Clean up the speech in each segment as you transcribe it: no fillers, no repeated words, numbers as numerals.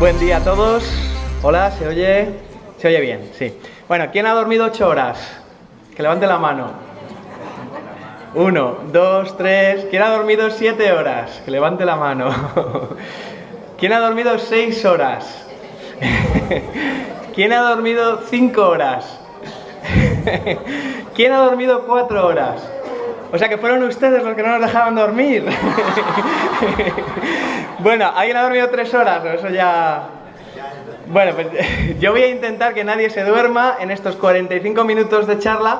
Buen día a todos. Hola, ¿se oye? ¿Se oye bien? Sí. Bueno, ¿quién ha dormido 8 horas? Que levante la mano. 1, 2, 3. ¿Quién ha dormido 7 horas? Que levante la mano. ¿Quién ha dormido 6 horas? ¿Quién ha dormido 5 horas? ¿Quién ha dormido 4 horas? O sea que fueron ustedes los que no nos dejaban dormir. Bueno, ¿alguien ha dormido 3 horas? Eso ya... Bueno, pues yo voy a intentar que nadie se duerma en estos 45 minutos de charla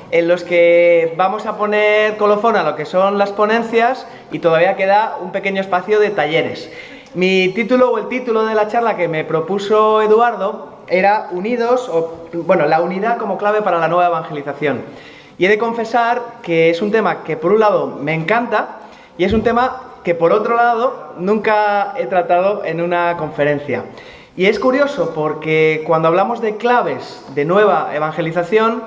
en los que vamos a poner colofón a lo que son las ponencias y todavía queda un pequeño espacio de talleres. Mi título o el título de la charla que me propuso Eduardo era Unidos, la unidad como clave para la nueva evangelización. Y he de confesar que es un tema que por un lado me encanta y es un tema que por otro lado nunca he tratado en una conferencia. Y es curioso porque cuando hablamos de claves de nueva evangelización,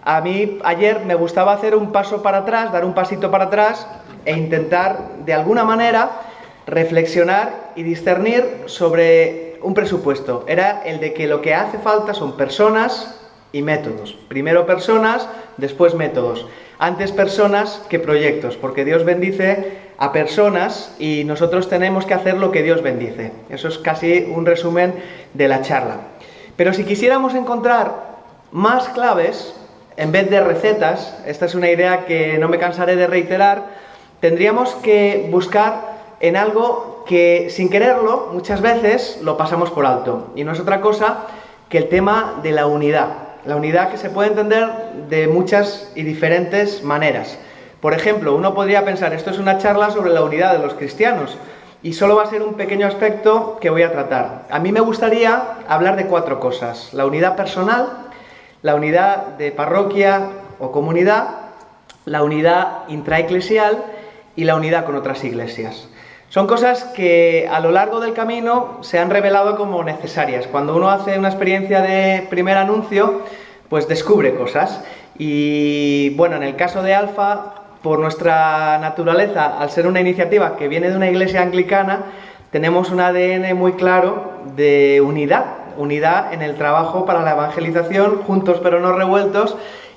a mí ayer me gustaba hacer un paso para atrás, dar un pasito para atrás e intentar de alguna manera reflexionar y discernir sobre un presupuesto. Era el de que lo que hace falta son personas y métodos. Primero personas, después métodos. Antes personas que proyectos, porque Dios bendice a personas y nosotros tenemos que hacer lo que Dios bendice. Eso es casi un resumen de la charla. Pero si quisiéramos encontrar más claves, en vez de recetas, esta es una idea que no me cansaré de reiterar, tendríamos que buscar en algo que sin quererlo muchas veces lo pasamos por alto. Y no es otra cosa que el tema de la unidad. La unidad que se puede entender de muchas y diferentes maneras. Por ejemplo, uno podría pensar, esto es una charla sobre la unidad de los cristianos y solo va a ser un pequeño aspecto que voy a tratar. A mí me gustaría hablar de 4 cosas: la unidad personal, la unidad de parroquia o comunidad, la unidad intraeclesial y la unidad con otras iglesias. Son cosas que a lo largo del camino se han revelado como necesarias. Cuando uno hace una experiencia de primer anuncio, pues descubre cosas. Y bueno, en el caso de Alfa, por nuestra naturaleza, al ser una iniciativa que viene de una iglesia anglicana, tenemos un ADN muy claro de unidad en el trabajo para la evangelización, juntos pero no revueltos.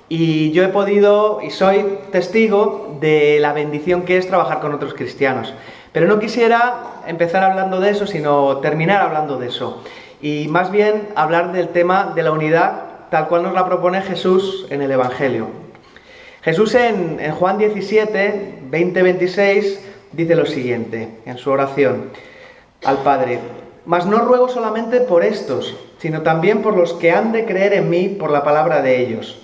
Y yo he podido y soy testigo de la bendición que es trabajar con otros cristianos. Pero no quisiera empezar hablando de eso, sino terminar hablando de eso. Y más bien hablar del tema de la unidad tal cual nos la propone Jesús en el Evangelio. Jesús en Juan 17, 20-26 dice lo siguiente en su oración al Padre: «Mas no ruego solamente por estos, sino también por los que han de creer en mí por la palabra de ellos,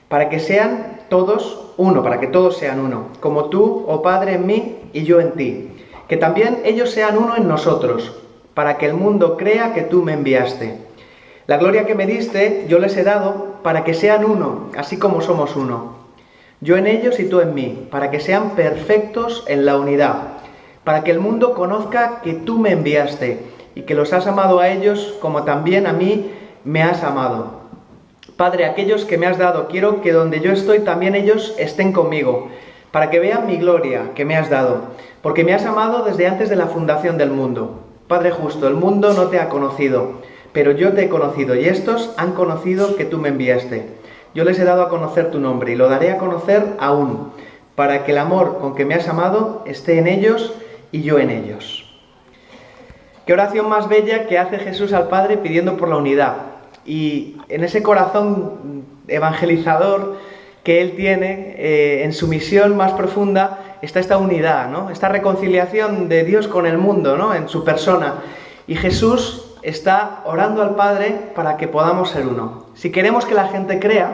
para que sean todos uno, para que todos sean uno, como tú, oh Padre, en mí y yo en ti, que también ellos sean uno en nosotros, para que el mundo crea que tú me enviaste. La gloria que me diste yo les he dado para que sean uno, así como somos uno. Yo en ellos y tú en mí, para que sean perfectos en la unidad, para que el mundo conozca que tú me enviaste y que los has amado a ellos como también a mí me has amado. Padre, aquellos que me has dado, quiero que donde yo estoy también ellos estén conmigo, para que vean mi gloria que me has dado, porque me has amado desde antes de la fundación del mundo. Padre justo, el mundo no te ha conocido, pero yo te he conocido y estos han conocido que tú me enviaste. Yo les he dado a conocer tu nombre y lo daré a conocer aún, para que el amor con que me has amado esté en ellos y yo en ellos». Qué oración más bella que hace Jesús al Padre pidiendo por la unidad. Y en ese corazón evangelizador que Él tiene, en su misión más profunda, está esta unidad, ¿no? Esta reconciliación de Dios con el mundo, ¿no? En su persona. Y Jesús está orando al Padre para que podamos ser uno. Si queremos que la gente crea,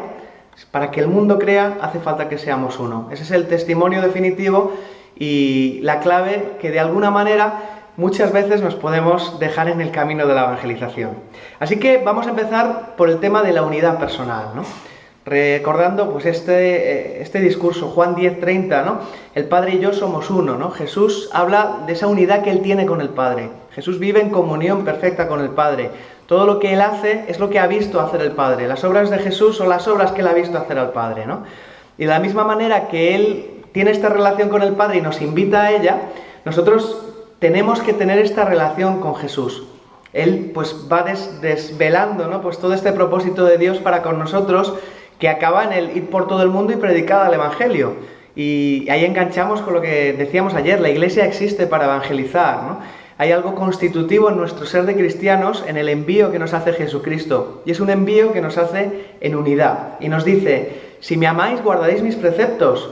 para que el mundo crea, hace falta que seamos uno. Ese es el testimonio definitivo y la clave que de alguna manera muchas veces nos podemos dejar en el camino de la evangelización. Así que vamos a empezar por el tema de la unidad personal, ¿no? Recordando pues este discurso, Juan 10:30, ¿no? El Padre y yo somos uno, ¿no? Jesús habla de esa unidad que Él tiene con el Padre. Jesús vive en comunión perfecta con el Padre. Todo lo que Él hace es lo que ha visto hacer el Padre. Las obras de Jesús son las obras que Él ha visto hacer al Padre, ¿no? Y de la misma manera que Él tiene esta relación con el Padre y nos invita a ella, nosotros tenemos que tener esta relación con Jesús. Él pues va desvelando, ¿no? Pues todo este propósito de Dios para con nosotros, que acaba en el ir por todo el mundo y predicar el Evangelio. Y ahí enganchamos con lo que decíamos ayer, la Iglesia existe para evangelizar, ¿no? Hay algo constitutivo en nuestro ser de cristianos, en el envío que nos hace Jesucristo. Y es un envío que nos hace en unidad. Y nos dice, si me amáis, guardaréis mis preceptos.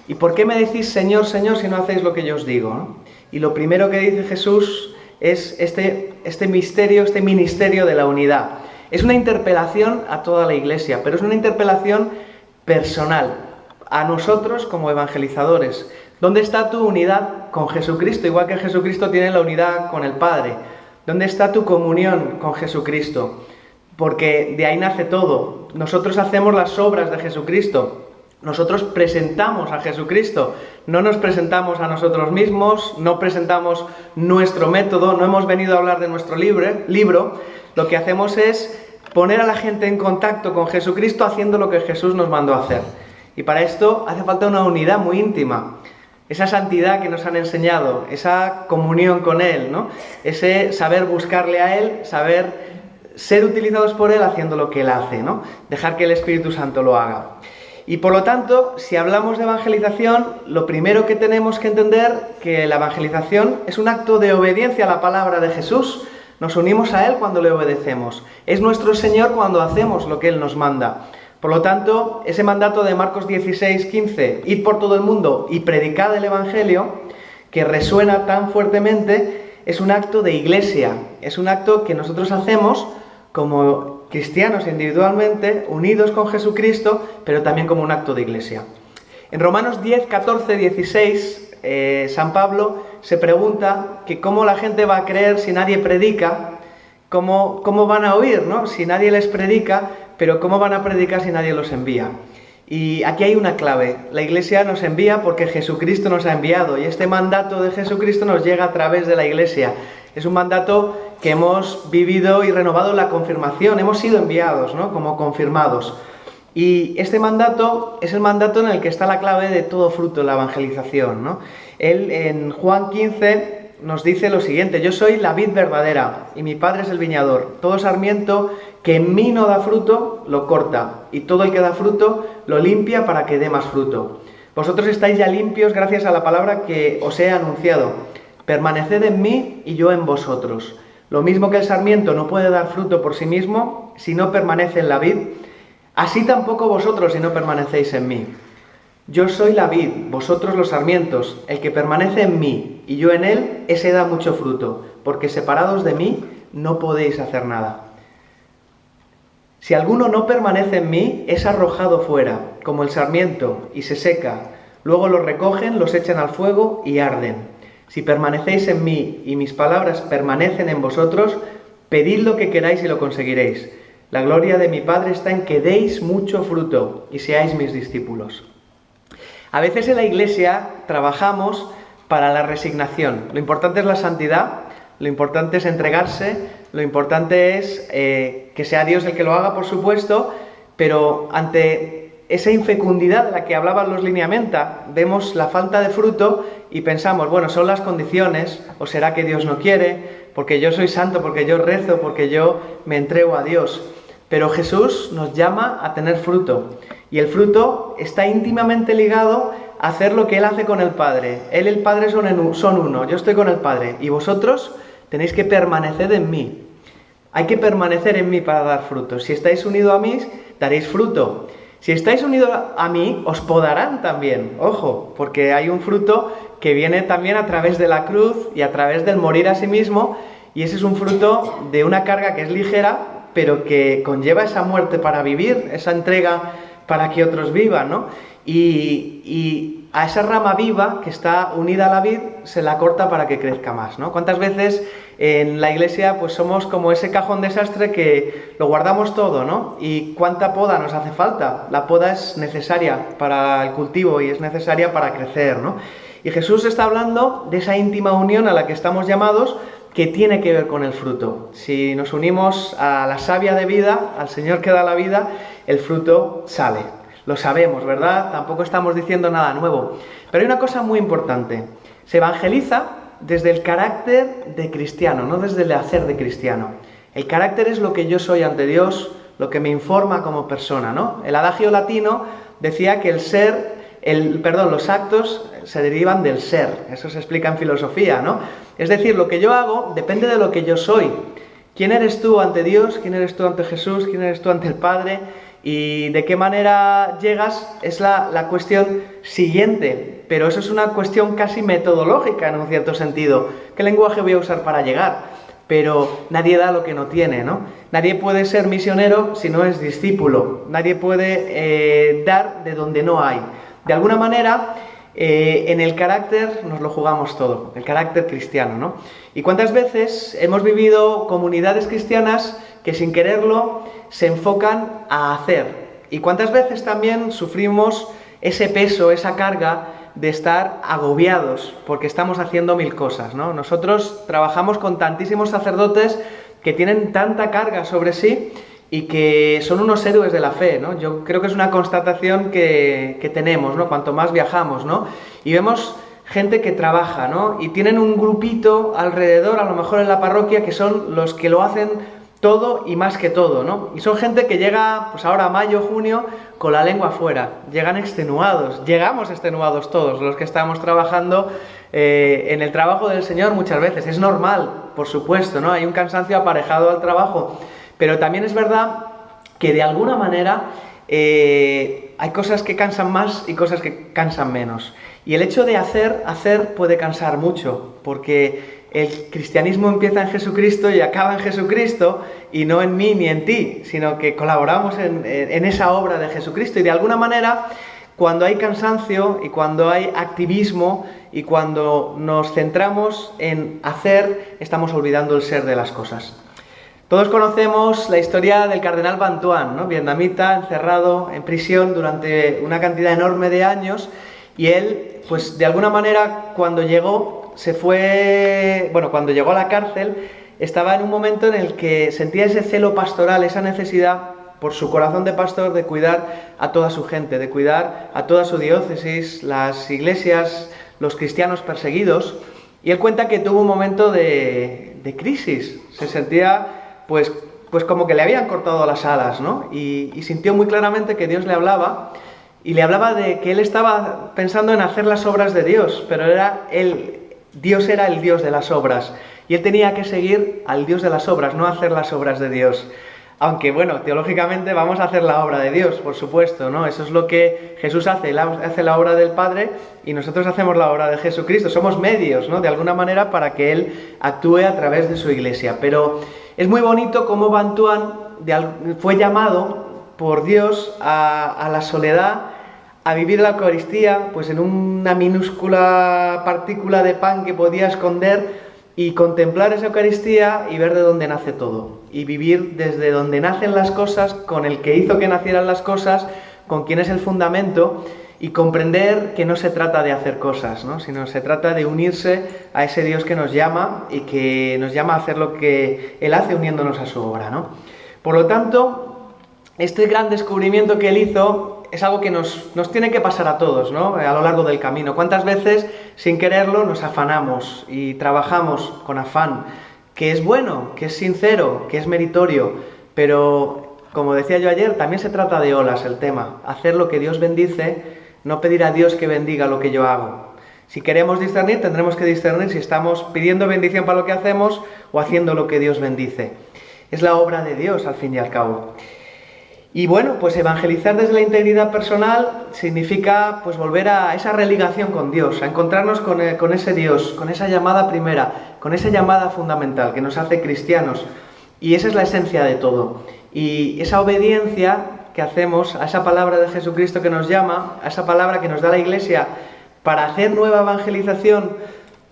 ¿Y por qué me decís Señor, Señor, si no hacéis lo que yo os digo, ¿no? Y lo primero que dice Jesús es este ministerio de la unidad. Es una interpelación a toda la Iglesia, pero es una interpelación personal, a nosotros como evangelizadores. ¿Dónde está tu unidad con Jesucristo? Igual que Jesucristo tiene la unidad con el Padre. ¿Dónde está tu comunión con Jesucristo? Porque de ahí nace todo. Nosotros hacemos las obras de Jesucristo. Nosotros presentamos a Jesucristo, no nos presentamos a nosotros mismos, no presentamos nuestro método, no hemos venido a hablar de nuestro libro. Lo que hacemos es poner a la gente en contacto con Jesucristo haciendo lo que Jesús nos mandó a hacer. Y para esto hace falta una unidad muy íntima, esa santidad que nos han enseñado, esa comunión con Él, ¿no? Ese saber buscarle a Él, saber ser utilizados por Él haciendo lo que Él hace, ¿no? Dejar que el Espíritu Santo lo haga. Y por lo tanto, si hablamos de evangelización, lo primero que tenemos que entender que la evangelización es un acto de obediencia a la palabra de Jesús. Nos unimos a Él cuando le obedecemos. Es nuestro Señor cuando hacemos lo que Él nos manda. Por lo tanto, ese mandato de Marcos 16:15, id por todo el mundo y predicad el Evangelio, que resuena tan fuertemente, es un acto de iglesia. Es un acto que nosotros hacemos como cristianos individualmente, unidos con Jesucristo, pero también como un acto de iglesia. En Romanos 10, 14, 16, San Pablo se pregunta que cómo la gente va a creer si nadie predica, cómo van a oír, ¿no? Si nadie les predica, pero cómo van a predicar si nadie los envía. Y aquí hay una clave, la Iglesia nos envía porque Jesucristo nos ha enviado, y este mandato de Jesucristo nos llega a través de la Iglesia. Es un mandato que hemos vivido y renovado en la confirmación, hemos sido enviados, ¿no? Como confirmados. Y este mandato es el mandato en el que está la clave de todo fruto de la evangelización, ¿no? Él en Juan 15 nos dice lo siguiente, yo soy la vid verdadera y mi Padre es el viñador. Todo sarmiento que en mí no da fruto, lo corta, y todo el que da fruto, lo limpia para que dé más fruto. Vosotros estáis ya limpios gracias a la palabra que os he anunciado. Permaneced en mí y yo en vosotros. Lo mismo que el sarmiento no puede dar fruto por sí mismo si no permanece en la vid, así tampoco vosotros si no permanecéis en mí. Yo soy la vid, vosotros los sarmientos. El que permanece en mí y yo en él, ese da mucho fruto, porque separados de mí no podéis hacer nada. Si alguno no permanece en mí, es arrojado fuera, como el sarmiento, y se seca. Luego los recogen, los echan al fuego y arden. Si permanecéis en mí y mis palabras permanecen en vosotros, pedid lo que queráis y lo conseguiréis. La gloria de mi Padre está en que deis mucho fruto y seáis mis discípulos. A veces en la Iglesia trabajamos para la resignación. Lo importante es la santidad, lo importante es entregarse, lo importante es que sea Dios el que lo haga, por supuesto, pero ante esa infecundidad de la que hablaban los lineamenta, vemos la falta de fruto y pensamos, bueno, son las condiciones, o será que Dios no quiere, porque yo soy santo, porque yo rezo, porque yo me entrego a Dios. Pero Jesús nos llama a tener fruto, y el fruto está íntimamente ligado a hacer lo que Él hace con el Padre. Él y el Padre son uno, yo estoy con el Padre, y vosotros tenéis que permanecer en mí. Hay que permanecer en mí para dar fruto. Si estáis unidos a mí, daréis fruto. Si estáis unidos a mí, os podarán también. Ojo, porque hay un fruto que viene también a través de la cruz y a través del morir a sí mismo, y ese es un fruto de una carga que es ligera, pero que conlleva esa muerte para vivir, esa entrega para que otros vivan, ¿no? Y a esa rama viva que está unida a la vid se la corta para que crezca más, ¿no? ¿Cuántas veces en la Iglesia pues somos como ese cajón desastre que lo guardamos todo, ¿no? ¿Y cuánta poda nos hace falta? La poda es necesaria para el cultivo y es necesaria para crecer, ¿no? Y Jesús está hablando de esa íntima unión a la que estamos llamados, que tiene que ver con el fruto. Si nos unimos a la savia de vida, al Señor que da la vida, el fruto sale. Lo sabemos, ¿verdad? Tampoco estamos diciendo nada nuevo. Pero hay una cosa muy importante. Se evangeliza desde el carácter de cristiano, no desde el hacer de cristiano. El carácter es lo que yo soy ante Dios, lo que me informa como persona, ¿no? El adagio latino decía que los actos se derivan del ser. Eso se explica en filosofía, ¿no? Es decir, lo que yo hago depende de lo que yo soy. ¿Quién eres tú ante Dios? ¿Quién eres tú ante Jesús? ¿Quién eres tú ante el Padre? Y de qué manera llegas es la cuestión siguiente, pero eso es una cuestión casi metodológica en un cierto sentido. ¿Qué lenguaje voy a usar para llegar? Pero nadie da lo que no tiene, ¿no? Nadie puede ser misionero si no es discípulo. Nadie puede dar de donde no hay. De alguna manera, en el carácter nos lo jugamos todo, el carácter cristiano, ¿no? ¿Y cuántas veces hemos vivido comunidades cristianas que sin quererlo se enfocan a hacer? ¿Y cuántas veces también sufrimos ese peso, esa carga de estar agobiados porque estamos haciendo mil cosas, ¿no? Nosotros trabajamos con tantísimos sacerdotes que tienen tanta carga sobre sí y que son unos héroes de la fe, ¿no? Yo creo que es una constatación que tenemos, ¿no? Cuanto más viajamos, ¿no? Y vemos gente que trabaja, ¿no? Y tienen un grupito alrededor, a lo mejor en la parroquia, que son los que lo hacen todo y más que todo, ¿no? Y son gente que llega, pues ahora mayo, junio, con la lengua afuera. Llegan extenuados, llegamos extenuados todos los que estamos trabajando en el trabajo del Señor muchas veces. Es normal, por supuesto, ¿no? Hay un cansancio aparejado al trabajo. Pero también es verdad que de alguna manera hay cosas que cansan más y cosas que cansan menos. Y el hecho de hacer puede cansar mucho, porque el cristianismo empieza en Jesucristo y acaba en Jesucristo, y no en mí ni en ti, sino que colaboramos en esa obra de Jesucristo. Y de alguna manera, cuando hay cansancio y cuando hay activismo y cuando nos centramos en hacer, estamos olvidando el ser de las cosas. Todos conocemos la historia del cardenal Van Thuan, ¿no? Vietnamita, encerrado en prisión durante una cantidad enorme de años, y él, pues de alguna manera, cuando llegó a la cárcel, estaba en un momento en el que sentía ese celo pastoral, esa necesidad por su corazón de pastor de cuidar a toda su gente, de cuidar a toda su diócesis, las iglesias, los cristianos perseguidos, y él cuenta que tuvo un momento de crisis, se sentía pues como que le habían cortado las alas, ¿no? Y sintió muy claramente que Dios le hablaba, y le hablaba de que él estaba pensando en hacer las obras de Dios, pero Dios era el Dios de las obras, y él tenía que seguir al Dios de las obras, no hacer las obras de Dios. Aunque, bueno, teológicamente vamos a hacer la obra de Dios, por supuesto, ¿no? Eso es lo que Jesús hace, él hace la obra del Padre y nosotros hacemos la obra de Jesucristo. Somos medios, ¿no? De alguna manera para que Él actúe a través de su iglesia. Pero es muy bonito cómo Van Thuan fue llamado por Dios a la soledad, a vivir la Eucaristía, pues en una minúscula partícula de pan que podía esconder, y contemplar esa Eucaristía y ver de dónde nace todo. Y vivir desde donde nacen las cosas, con el que hizo que nacieran las cosas, con quien es el fundamento, y comprender que no se trata de hacer cosas, ¿no? Sino se trata de unirse a ese Dios que nos llama y que nos llama a hacer lo que Él hace uniéndonos a su obra, ¿no? Por lo tanto, este gran descubrimiento que Él hizo es algo que nos tiene que pasar a todos, ¿no? A lo largo del camino. ¿Cuántas veces, sin quererlo, nos afanamos y trabajamos con afán? Que es bueno, que es sincero, que es meritorio, pero, como decía yo ayer, también se trata de olas el tema. Hacer lo que Dios bendice, no pedir a Dios que bendiga lo que yo hago. Si queremos discernir, tendremos que discernir si estamos pidiendo bendición para lo que hacemos o haciendo lo que Dios bendice. Es la obra de Dios, al fin y al cabo. Y bueno, pues evangelizar desde la integridad personal significa pues volver a esa religación con Dios, a encontrarnos con ese Dios, con esa llamada primera, con esa llamada fundamental que nos hace cristianos. Y esa es la esencia de todo. Y esa obediencia que hacemos a esa palabra de Jesucristo que nos llama, a esa palabra que nos da la Iglesia para hacer nueva evangelización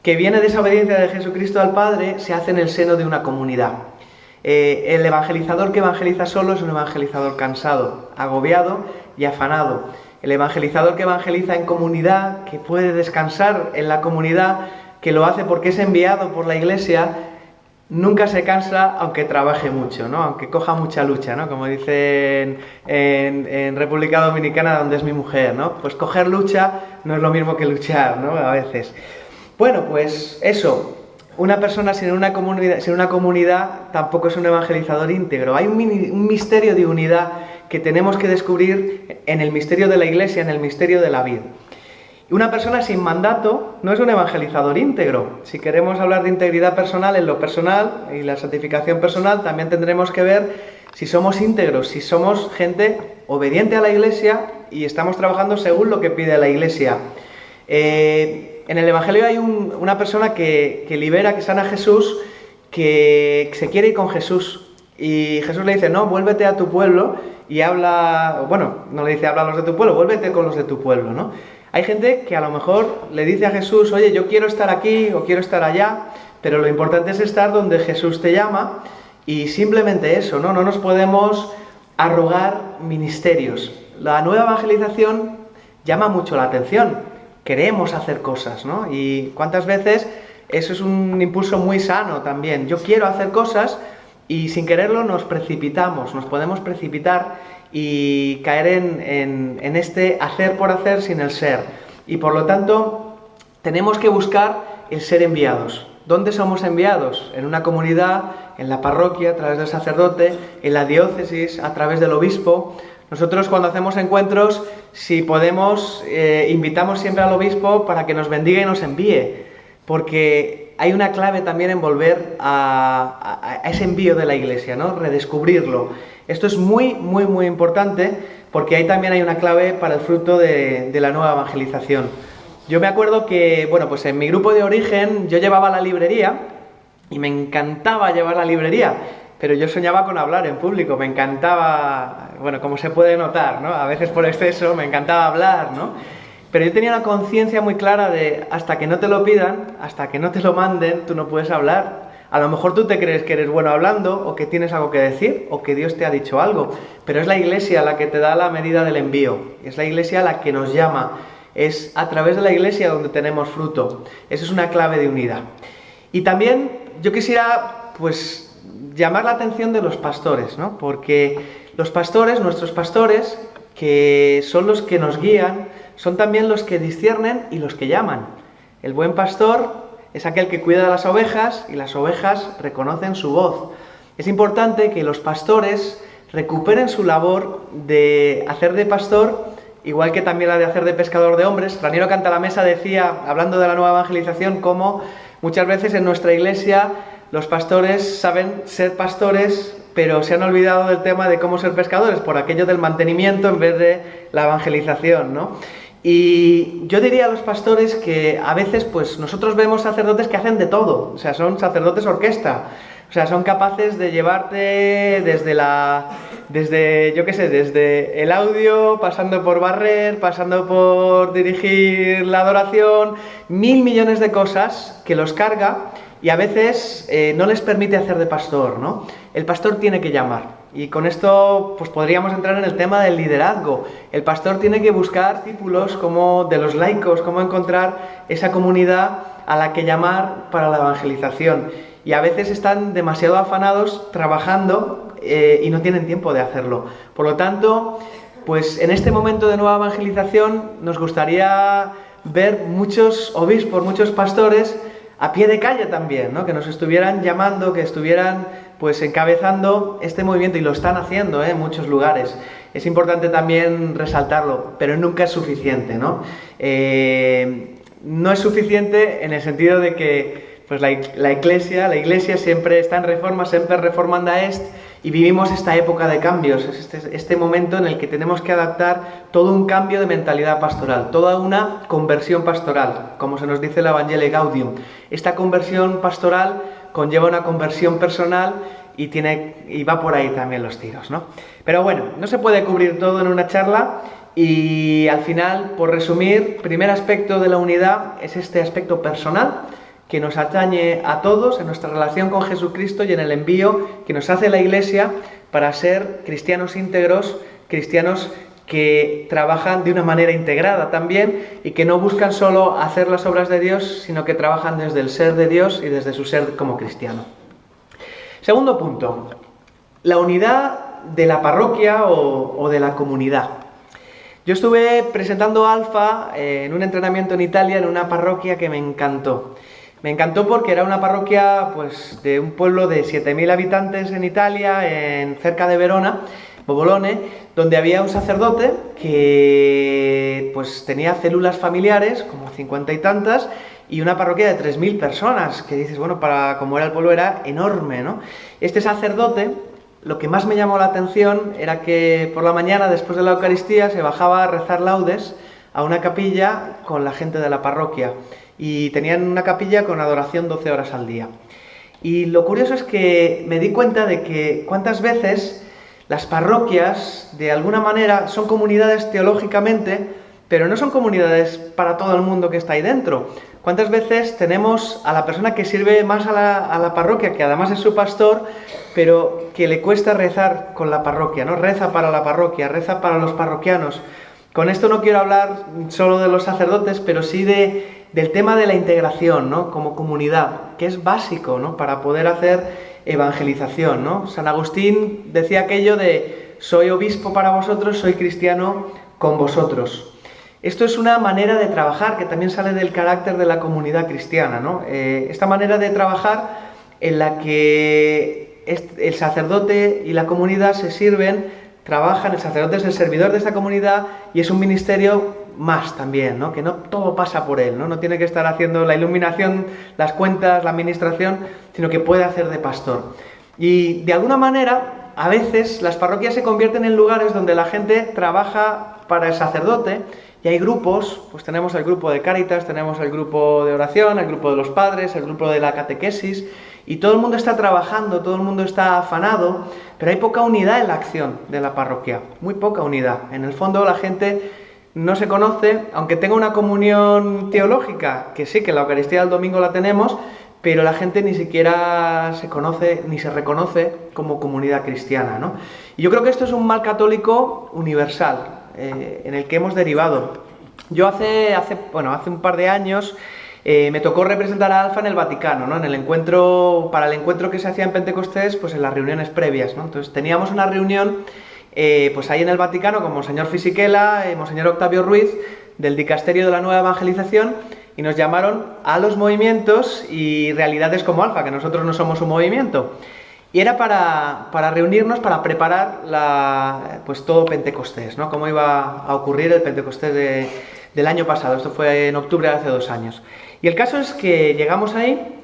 que viene de esa obediencia de Jesucristo al Padre, se hace en el seno de una comunidad. El evangelizador que evangeliza solo es un evangelizador cansado, agobiado y afanado. El evangelizador que evangeliza en comunidad, que puede descansar en la comunidad, que lo hace porque es enviado por la Iglesia, nunca se cansa aunque trabaje mucho, ¿no? Aunque coja mucha lucha, ¿no? Como dicen en República Dominicana, donde es mi mujer, ¿no? Pues coger lucha no es lo mismo que luchar, ¿no? A veces. Bueno, pues eso, una persona sin una comunidad tampoco es un evangelizador íntegro. Hay un misterio de unidad que tenemos que descubrir en el misterio de la Iglesia, en el misterio de la vida. Una persona sin mandato no es un evangelizador íntegro. Si queremos hablar de integridad personal en lo personal y la santificación personal, también tendremos que ver si somos íntegros, si somos gente obediente a la Iglesia y estamos trabajando según lo que pide la Iglesia. En el Evangelio hay una persona que libera, que sana a Jesús, que se quiere ir con Jesús. Y Jesús le dice, no, vuélvete a tu pueblo y habla, bueno, no le dice habla a los de tu pueblo, vuélvete con los de tu pueblo, ¿no? Hay gente que a lo mejor le dice a Jesús, oye, yo quiero estar aquí o quiero estar allá, pero lo importante es estar donde Jesús te llama y simplemente eso, ¿no? No nos podemos arrogar ministerios. La nueva evangelización llama mucho la atención. Queremos hacer cosas, ¿no? Y cuántas veces eso es un impulso muy sano también. Yo quiero hacer cosas y sin quererlo nos precipitamos, nos podemos precipitar y caer en este hacer por hacer sin el ser. Y por lo tanto, tenemos que buscar el ser enviados. ¿Dónde somos enviados? En una comunidad, en la parroquia, a través del sacerdote, en la diócesis, a través del obispo. Nosotros cuando hacemos encuentros, si podemos, invitamos siempre al obispo para que nos bendiga y nos envíe. Porque hay una clave también en volver a ese envío de la Iglesia, ¿no? Redescubrirlo. Esto es muy, muy, muy importante porque ahí también hay una clave para el fruto de la nueva evangelización. Yo me acuerdo que, bueno, pues en mi grupo de origen yo llevaba la librería y me encantaba llevar la librería, pero yo soñaba con hablar en público, me encantaba, bueno, como se puede notar, ¿no? A veces por exceso me encantaba hablar, ¿no? Pero yo tenía una conciencia muy clara de hasta que no te lo pidan, hasta que no te lo manden, tú no puedes hablar. A lo mejor tú te crees que eres bueno hablando, o que tienes algo que decir, o que Dios te ha dicho algo, pero es la Iglesia la que te da la medida del envío, es la Iglesia la que nos llama, es a través de la Iglesia donde tenemos fruto. Esa es una clave de unidad. Y también yo quisiera, pues, llamar la atención de los pastores, ¿no? Porque los pastores, nuestros pastores, que son los que nos guían, son también los que disciernen y los que llaman. El buen pastor es aquel que cuida de las ovejas y las ovejas reconocen su voz. Es importante que los pastores recuperen su labor de hacer de pastor, igual que también la de hacer de pescador de hombres. Raniero Cantalamessa decía, hablando de la nueva evangelización, cómo muchas veces en nuestra iglesia los pastores saben ser pastores, pero se han olvidado del tema de cómo ser pescadores, por aquello del mantenimiento en vez de la evangelización, ¿no? Y yo diría a los pastores que a veces pues nosotros vemos sacerdotes que hacen de todo, o sea, son sacerdotes orquesta, o sea, son capaces de llevarte desde el audio, pasando por barrer, pasando por dirigir la adoración, 1000 millones de cosas que los carga y a veces no les permite hacer de pastor, ¿no? El pastor tiene que llamar. Y con esto pues podríamos entrar en el tema del liderazgo. El pastor tiene que buscar discípulos como de los laicos, cómo encontrar esa comunidad a la que llamar para la evangelización. Y a veces están demasiado afanados trabajando y no tienen tiempo de hacerlo. Por lo tanto, pues en este momento de nueva evangelización nos gustaría ver muchos obispos, muchos pastores a pie de calle también, ¿no? Que nos estuvieran llamando, que estuvieran pues encabezando este movimiento, y lo están haciendo en muchos lugares. Es importante también resaltarlo, pero nunca es suficiente, ¿no? No es suficiente en el sentido de que pues la Iglesia siempre está en reforma, siempre reformanda est, y vivimos esta época de cambios, este momento en el que tenemos que adaptar todo un cambio de mentalidad pastoral, toda una conversión pastoral, como se nos dice el Evangelii Gaudium. Esta conversión pastoral conlleva una conversión personal y va por ahí también los tiros, ¿no? Pero bueno, no se puede cubrir todo en una charla y al final, por resumir, primer aspecto de la unidad es este aspecto personal que nos atañe a todos en nuestra relación con Jesucristo y en el envío que nos hace la Iglesia para ser cristianos íntegros, cristianos que trabajan de una manera integrada también y que no buscan solo hacer las obras de Dios, sino que trabajan desde el ser de Dios y desde su ser como cristiano. Segundo punto, la unidad de la parroquia o de la comunidad. Yo estuve presentando Alfa en un entrenamiento en Italia, en una parroquia que me encantó. Me encantó porque era una parroquia pues, de un pueblo de 7.000 habitantes en Italia, cerca de Verona, Bobolone, donde había un sacerdote que pues, tenía células familiares, como 50 y tantas, y una parroquia de 3.000 personas, que dices, bueno, para como era el pueblo era enorme, ¿no? Este sacerdote, lo que más me llamó la atención era que por la mañana, después de la Eucaristía, se bajaba a rezar laudes a una capilla con la gente de la parroquia, y tenían una capilla con adoración 12 horas al día. Y lo curioso es que me di cuenta de que cuántas veces las parroquias, de alguna manera, son comunidades teológicamente, pero no son comunidades para todo el mundo que está ahí dentro. ¿Cuántas veces tenemos a la persona que sirve más a la parroquia, que además es su pastor, pero que le cuesta rezar con la parroquia, ¿no? Reza para la parroquia, reza para los parroquianos. Con esto no quiero hablar solo de los sacerdotes, pero sí del tema de la integración, ¿no? Como comunidad, que es básico, ¿no? Para poder hacer evangelización, ¿no? San Agustín decía aquello de soy obispo para vosotros, soy cristiano con vosotros. Esto es una manera de trabajar que también sale del carácter de la comunidad cristiana, ¿no? Esta manera de trabajar en la que el sacerdote y la comunidad se sirven, trabajan, el sacerdote es el servidor de esta comunidad y es un ministerio más también, ¿no? Que no todo pasa por él, ¿no? No tiene que estar haciendo la iluminación, las cuentas, la administración, sino que puede hacer de pastor. Y de alguna manera, a veces las parroquias se convierten en lugares donde la gente trabaja para el sacerdote y hay grupos, pues tenemos el grupo de Cáritas, tenemos el grupo de oración, el grupo de los padres, el grupo de la catequesis, y todo el mundo está trabajando, todo el mundo está afanado, pero hay poca unidad en la acción de la parroquia, muy poca unidad. En el fondo la gente no se conoce, aunque tenga una comunión teológica, que sí, que la Eucaristía del domingo la tenemos, pero la gente ni siquiera se conoce ni se reconoce como comunidad cristiana, ¿no? Y yo creo que esto es un mal católico universal, en el que hemos derivado. Yo hace un par de años me tocó representar a Alfa en el Vaticano, ¿no? Para el encuentro que se hacía en Pentecostés, pues en las reuniones previas, ¿no? Entonces teníamos una reunión pues ahí en el Vaticano con Monseñor Fisichella y Monseñor Octavio Ruiz del Dicasterio de la Nueva Evangelización, y nos llamaron a los movimientos y realidades como Alfa, que nosotros no somos un movimiento. Y era para reunirnos, para preparar pues todo Pentecostés, ¿no? Cómo iba a ocurrir el Pentecostés del año pasado. Esto fue en octubre de hace 2 años. Y el caso es que llegamos ahí,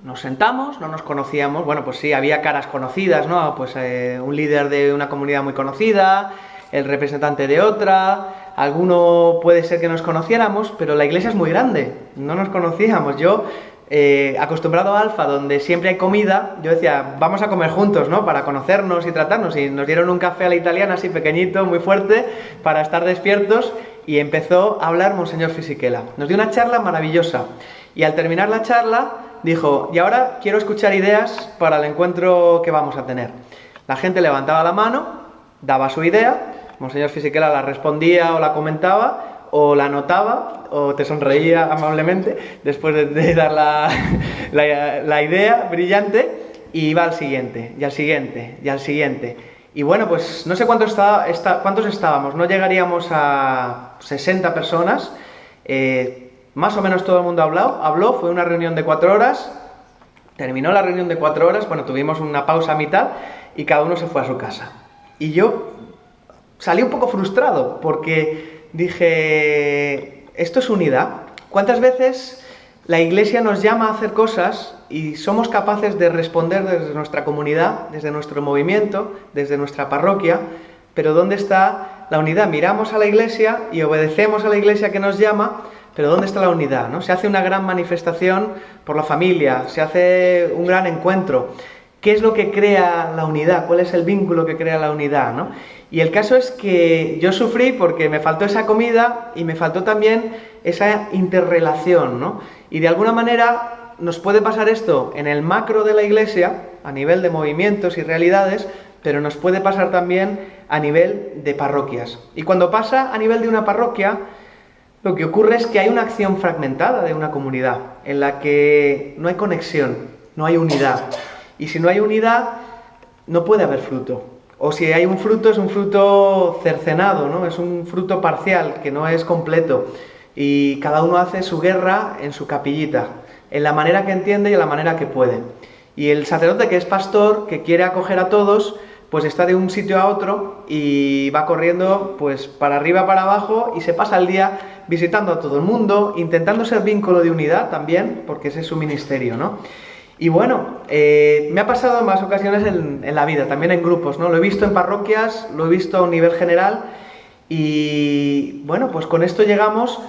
nos sentamos, no nos conocíamos. Bueno, pues sí, había caras conocidas, ¿no? Pues un líder de una comunidad muy conocida, el representante de otra, alguno puede ser que nos conociéramos, pero la iglesia es muy grande, no nos conocíamos. Yo, acostumbrado a Alfa, donde siempre hay comida, yo decía, vamos a comer juntos, ¿no? Para conocernos y tratarnos, y nos dieron un café a la italiana, así pequeñito, muy fuerte, para estar despiertos, y empezó a hablar Monseñor Fisichella. Nos dio una charla maravillosa, y al terminar la charla, dijo, y ahora quiero escuchar ideas para el encuentro que vamos a tener. La gente levantaba la mano, daba su idea, Monseñor Fisichella la respondía o la comentaba, o la anotaba, o te sonreía amablemente después de dar la idea brillante, y iba al siguiente, y al siguiente, y al siguiente. Y bueno, pues no sé cuántos estábamos, no llegaríamos a 60 personas, más o menos todo el mundo habló, fue una reunión de 4 horas, terminó la reunión de 4 horas, bueno, tuvimos una pausa a mitad, y cada uno se fue a su casa. Y yo salí un poco frustrado, porque dije, ¿esto es unidad? ¿Cuántas veces la Iglesia nos llama a hacer cosas y somos capaces de responder desde nuestra comunidad, desde nuestro movimiento, desde nuestra parroquia? Pero ¿dónde está la unidad? Miramos a la Iglesia y obedecemos a la Iglesia que nos llama, pero ¿dónde está la unidad, ¿no? Se hace una gran manifestación por la familia, se hace un gran encuentro. ¿Qué es lo que crea la unidad? ¿Cuál es el vínculo que crea la unidad, ¿no? Y el caso es que yo sufrí porque me faltó esa comida y me faltó también esa interrelación, ¿no? Y de alguna manera nos puede pasar esto en el macro de la Iglesia, a nivel de movimientos y realidades, pero nos puede pasar también a nivel de parroquias. Y cuando pasa a nivel de una parroquia, lo que ocurre es que hay una acción fragmentada de una comunidad, en la que no hay conexión, no hay unidad. Y si no hay unidad, no puede haber fruto. O si hay un fruto, es un fruto cercenado, ¿no? Es un fruto parcial, que no es completo. Y cada uno hace su guerra en su capillita, en la manera que entiende y en la manera que puede. Y el sacerdote, que es pastor, que quiere acoger a todos, pues está de un sitio a otro y va corriendo pues para arriba, para abajo, y se pasa el día visitando a todo el mundo, intentando ser vínculo de unidad también, porque ese es su ministerio, ¿no? Y bueno, me ha pasado en más ocasiones en la vida, también en grupos, ¿no? Lo he visto en parroquias, lo he visto a un nivel general, y bueno, pues con esto llegamos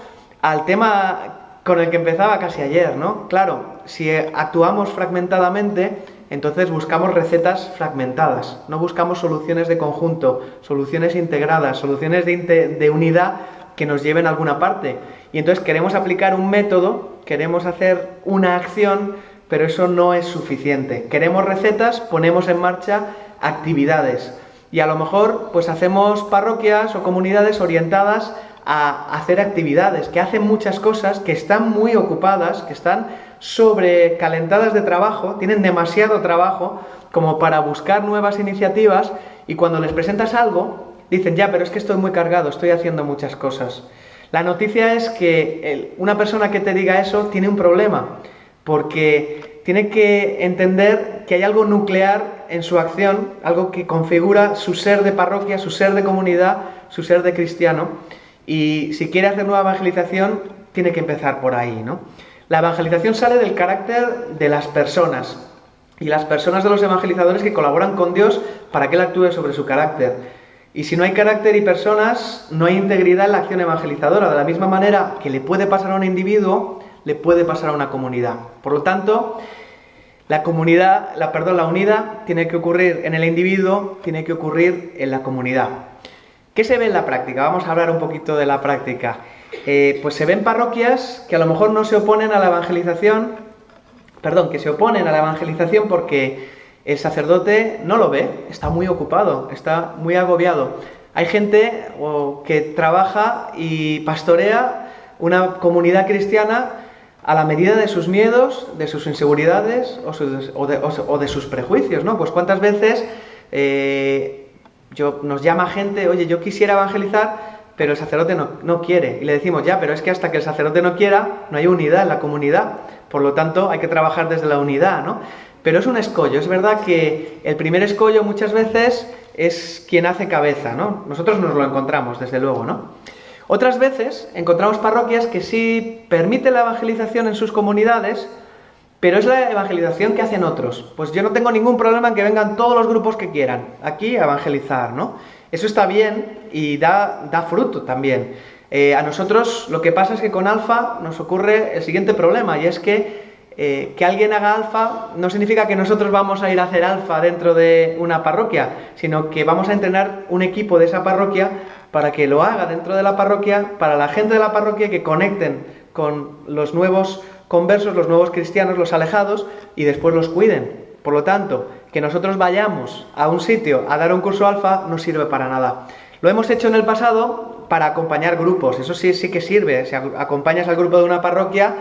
al tema con el que empezaba casi ayer, ¿no? Claro, si actuamos fragmentadamente, entonces buscamos recetas fragmentadas, no buscamos soluciones de conjunto, soluciones integradas, soluciones de unidad que nos lleven a alguna parte. Y entonces queremos aplicar un método, queremos hacer una acción, pero eso no es suficiente. Queremos recetas, ponemos en marcha actividades. Y a lo mejor pues hacemos parroquias o comunidades orientadas a hacer actividades, que hacen muchas cosas, que están muy ocupadas, que están sobrecalentadas de trabajo, tienen demasiado trabajo como para buscar nuevas iniciativas, y cuando les presentas algo, dicen, ya, pero es que estoy muy cargado, estoy haciendo muchas cosas. La noticia es que una persona que te diga eso tiene un problema, porque tiene que entender que hay algo nuclear en su acción, algo que configura su ser de parroquia, su ser de comunidad, su ser de cristiano, y si quiere hacer nueva evangelización, tiene que empezar por ahí, ¿no? La evangelización sale del carácter de las personas, y las personas de los evangelizadores que colaboran con Dios para que Él actúe sobre su carácter. Y si no hay carácter y personas, no hay integridad en la acción evangelizadora. De la misma manera que le puede pasar a un individuo, le puede pasar a una comunidad. Por lo tanto, la unidad tiene que ocurrir en el individuo, tiene que ocurrir en la comunidad. ¿Qué se ve en la práctica? Vamos a hablar un poquito de la práctica. Pues se ven parroquias que a lo mejor no se oponen a la evangelización, que se oponen a la evangelización porque el sacerdote no lo ve, está muy ocupado, está muy agobiado. Hay gente que trabaja y pastorea una comunidad cristiana a la medida de sus miedos, de sus inseguridades o de sus prejuicios, ¿no? Pues cuántas veces nos llama gente, oye, yo quisiera evangelizar, pero el sacerdote no quiere. Y le decimos, ya, pero es que hasta que el sacerdote no quiera, no hay unidad en la comunidad. Por lo tanto, hay que trabajar desde la unidad, ¿no? Pero es un escollo. Es verdad que el primer escollo muchas veces es quien hace cabeza, ¿no? Nosotros nos lo encontramos, desde luego, ¿no? Otras veces encontramos parroquias que sí permiten la evangelización en sus comunidades, pero es la evangelización que hacen otros. Pues yo no tengo ningún problema en que vengan todos los grupos que quieran aquí a evangelizar, ¿no? Eso está bien y da fruto también. A nosotros lo que pasa es que con Alfa nos ocurre el siguiente problema, y es que alguien haga Alfa no significa que nosotros vamos a ir a hacer Alfa dentro de una parroquia, sino que vamos a entrenar un equipo de esa parroquia para que lo haga dentro de la parroquia, para la gente de la parroquia, que conecten con los nuevos conversos, los nuevos cristianos, los alejados, y después los cuiden. Por lo tanto, que nosotros vayamos a un sitio a dar un curso Alfa no sirve para nada. Lo hemos hecho en el pasado para acompañar grupos, eso sí que sirve. Si acompañas al grupo de una parroquia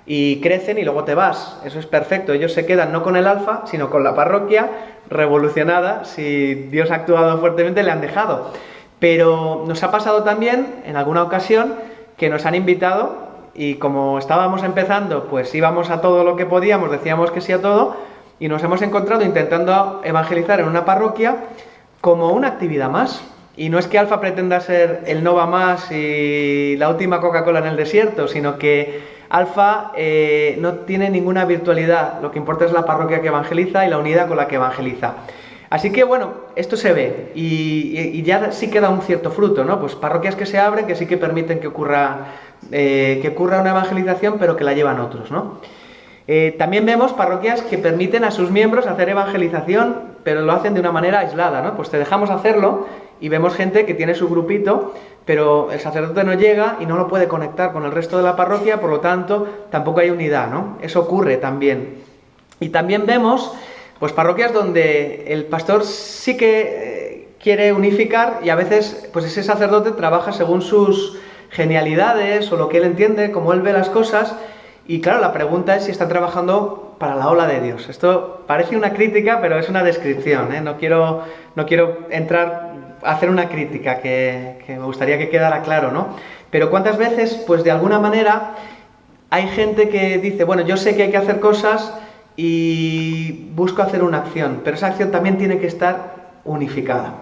y crecen y luego te vas, eso es perfecto. Ellos se quedan no con el Alfa, sino con la parroquia revolucionada. Si Dios ha actuado fuertemente, le han dejado. Pero nos ha pasado también, en alguna ocasión, que nos han invitado y como estábamos empezando, pues íbamos a todo lo que podíamos, decíamos que sí a todo, y nos hemos encontrado intentando evangelizar en una parroquia como una actividad más. Y no es que Alfa pretenda ser el Nova más y la última Coca-Cola en el desierto, sino que Alfa no tiene ninguna virtualidad. Lo que importa es la parroquia que evangeliza y la unidad con la que evangeliza. Así que bueno, esto se ve y ya sí que da un cierto fruto, ¿no? Pues parroquias que se abren, que sí que permiten que ocurra una evangelización, pero que la llevan otros, ¿no? También vemos parroquias que permiten a sus miembros hacer evangelización, pero lo hacen de una manera aislada, ¿no? Pues te dejamos hacerlo y vemos gente que tiene su grupito, pero el sacerdote no llega y no lo puede conectar con el resto de la parroquia, por lo tanto tampoco hay unidad, ¿no? Eso ocurre también. Y también vemos pues parroquias donde el pastor sí que quiere unificar y a veces pues ese sacerdote trabaja según sus genialidades o lo que él entiende, como él ve las cosas, y claro, la pregunta es si está trabajando para la ola de Dios. Esto parece una crítica, pero es una descripción, ¿eh? No quiero entrar a hacer una crítica, que me gustaría que quedara claro, ¿no? Pero ¿cuántas veces, pues de alguna manera, hay gente que dice, bueno, yo sé que hay que hacer cosas y busco hacer una acción, pero esa acción también tiene que estar unificada?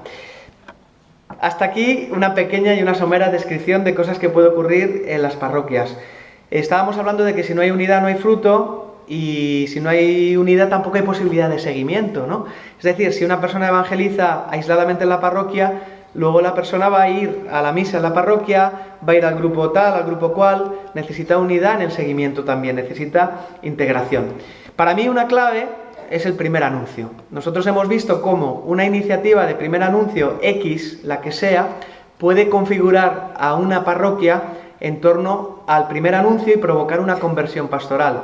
Hasta aquí una pequeña y una somera descripción de cosas que puede ocurrir en las parroquias. Estábamos hablando de que si no hay unidad no hay fruto, y si no hay unidad tampoco hay posibilidad de seguimiento, ¿no? Es decir, si una persona evangeliza aisladamente en la parroquia, luego la persona va a ir a la misa en la parroquia, va a ir al grupo tal, al grupo cual, necesita unidad en el seguimiento también, necesita integración. Para mí una clave es el primer anuncio. Nosotros hemos visto cómo una iniciativa de primer anuncio X, la que sea, puede configurar a una parroquia en torno al primer anuncio y provocar una conversión pastoral.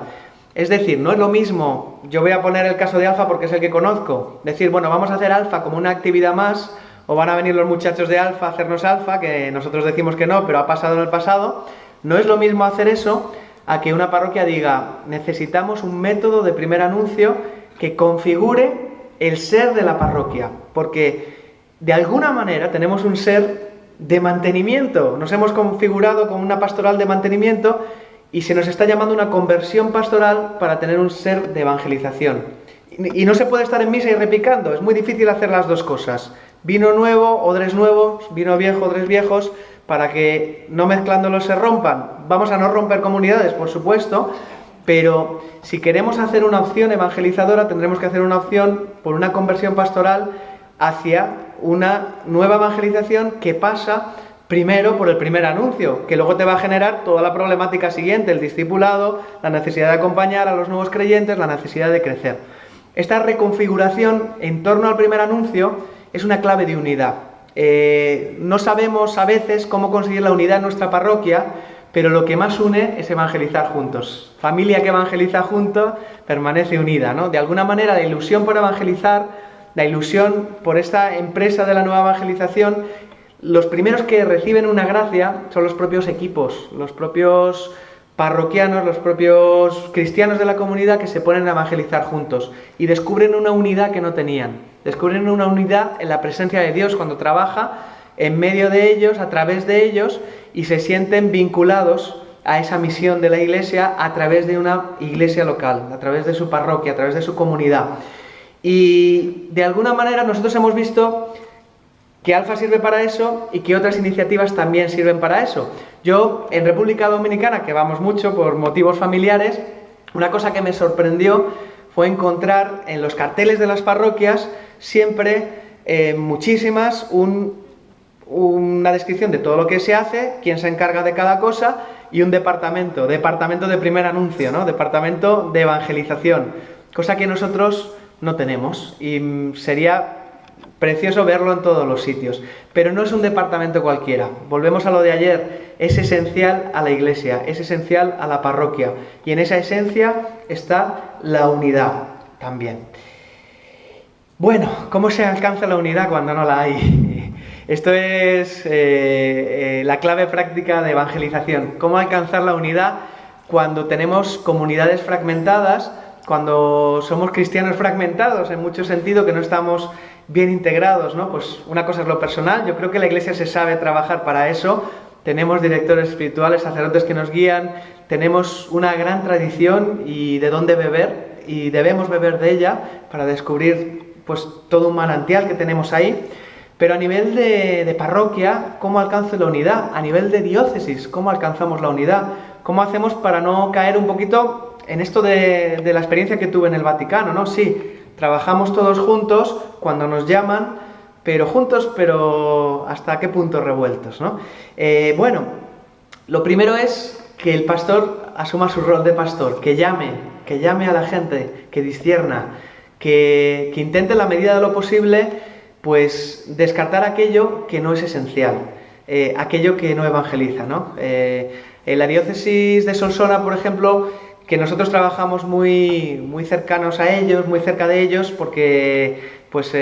Es decir, no es lo mismo, yo voy a poner el caso de Alfa porque es el que conozco, decir, bueno, vamos a hacer Alfa como una actividad más, o van a venir los muchachos de Alfa a hacernos Alfa, que nosotros decimos que no, pero ha pasado en el pasado. No es lo mismo hacer eso a que una parroquia diga, necesitamos un método de primer anuncio que configure el ser de la parroquia, porque de alguna manera tenemos un ser de mantenimiento, nos hemos configurado como una pastoral de mantenimiento y se nos está llamando una conversión pastoral para tener un ser de evangelización. Y no se puede estar en misa y repicando, es muy difícil hacer las dos cosas. Vino nuevo, odres nuevos, vino viejo, odres viejos, para que no mezclándolos se rompan. Vamos a no romper comunidades, por supuesto, pero si queremos hacer una opción evangelizadora, tendremos que hacer una opción por una conversión pastoral hacia una nueva evangelización que pasa primero por el primer anuncio, que luego te va a generar toda la problemática siguiente, el discipulado, la necesidad de acompañar a los nuevos creyentes, la necesidad de crecer. Esta reconfiguración en torno al primer anuncio es una clave de unidad. No sabemos a veces cómo conseguir la unidad en nuestra parroquia, pero lo que más une es evangelizar juntos. Familia que evangeliza juntos permanece unida, ¿no? De alguna manera la ilusión por evangelizar, la ilusión por esta empresa de la nueva evangelización, los primeros que reciben una gracia son los propios equipos, los propios parroquianos, los propios cristianos de la comunidad que se ponen a evangelizar juntos y descubren una unidad que no tenían. Descubren una unidad en la presencia de Dios cuando trabaja en medio de ellos, a través de ellos, y se sienten vinculados a esa misión de la Iglesia a través de una iglesia local, a través de su parroquia, a través de su comunidad. Y de alguna manera nosotros hemos visto que Alfa sirve para eso y que otras iniciativas también sirven para eso. Yo, en República Dominicana, que vamos mucho por motivos familiares, una cosa que me sorprendió fue encontrar en los carteles de las parroquias siempre, muchísimas, una descripción de todo lo que se hace, quién se encarga de cada cosa y un departamento de primer anuncio, ¿no? Departamento de evangelización, cosa que nosotros no tenemos y sería precioso verlo en todos los sitios, pero no es un departamento cualquiera. Volvemos a lo de ayer, es esencial a la iglesia, es esencial a la parroquia y en esa esencia está la unidad también. Bueno, ¿cómo se alcanza la unidad cuando no la hay? Esto es la clave práctica de evangelización. ¿Cómo alcanzar la unidad cuando tenemos comunidades fragmentadas, cuando somos cristianos fragmentados en mucho sentido, que no estamos bien integrados, ¿no? Pues una cosa es lo personal, yo creo que la Iglesia se sabe trabajar para eso, tenemos directores espirituales, sacerdotes que nos guían, tenemos una gran tradición y de dónde beber, y debemos beber de ella para descubrir pues todo un manantial que tenemos ahí. Pero a nivel de parroquia, ¿cómo alcanzo la unidad? A nivel de diócesis, ¿cómo alcanzamos la unidad? ¿Cómo hacemos para no caer un poquito en esto de la experiencia que tuve en el Vaticano, ¿no? Sí, trabajamos todos juntos cuando nos llaman, pero juntos, pero ¿hasta qué punto revueltos, ¿no? Bueno, lo primero es que el pastor asuma su rol de pastor, que llame a la gente, que discierna, que intente en la medida de lo posible pues descartar aquello que no es esencial, aquello que no evangeliza, ¿no? En la diócesis de Solsona, por ejemplo, que nosotros trabajamos muy cercanos a ellos, muy cerca de ellos, porque pues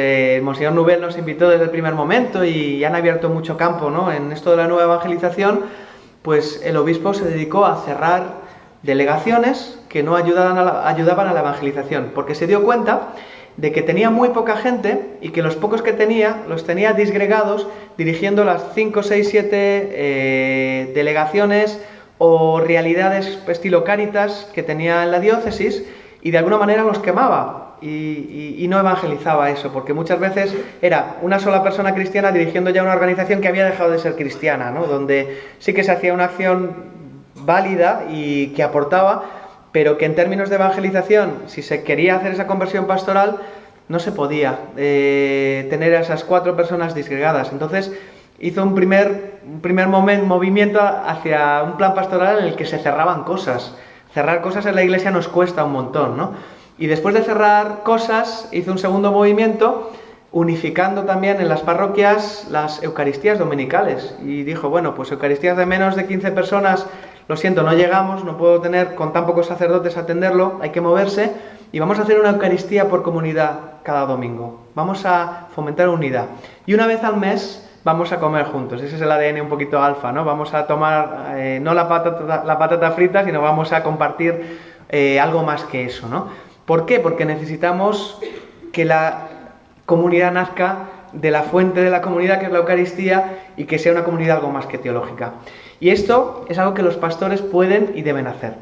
Monseñor Nubel nos invitó desde el primer momento y han abierto mucho campo, ¿no? En esto de la nueva evangelización, pues el obispo se dedicó a cerrar delegaciones que no ayudaban a la evangelización, porque se dio cuenta de que tenía muy poca gente y que los pocos que tenía, los tenía disgregados dirigiendo las 5, 6, 7 delegaciones o realidades estilo Cáritas que tenía en la diócesis, y de alguna manera los quemaba y no evangelizaba eso, porque muchas veces era una sola persona cristiana dirigiendo ya una organización que había dejado de ser cristiana, ¿no? Donde sí que se hacía una acción válida y que aportaba, pero que en términos de evangelización, si se quería hacer esa conversión pastoral, no se podía tener a esas 4 personas disgregadas. Entonces hizo un primer movimiento hacia un plan pastoral en el que se cerraban cosas. Cerrar cosas en la iglesia nos cuesta un montón, ¿no? Y después de cerrar cosas, hizo un segundo movimiento, unificando también en las parroquias las Eucaristías dominicales. Y dijo, bueno, pues Eucaristías de menos de 15 personas, lo siento, no llegamos, no puedo tener con tan pocos sacerdotes atenderlo, hay que moverse, y vamos a hacer una Eucaristía por comunidad cada domingo. Vamos a fomentar unidad. Y una vez al mes vamos a comer juntos. Ese es el ADN un poquito alfa, ¿no? Vamos a tomar, no la patata frita, sino vamos a compartir algo más que eso, ¿no? ¿Por qué? Porque necesitamos que la comunidad nazca de la fuente de la comunidad, que es la Eucaristía, y que sea una comunidad algo más que teológica. Y esto es algo que los pastores pueden y deben hacer.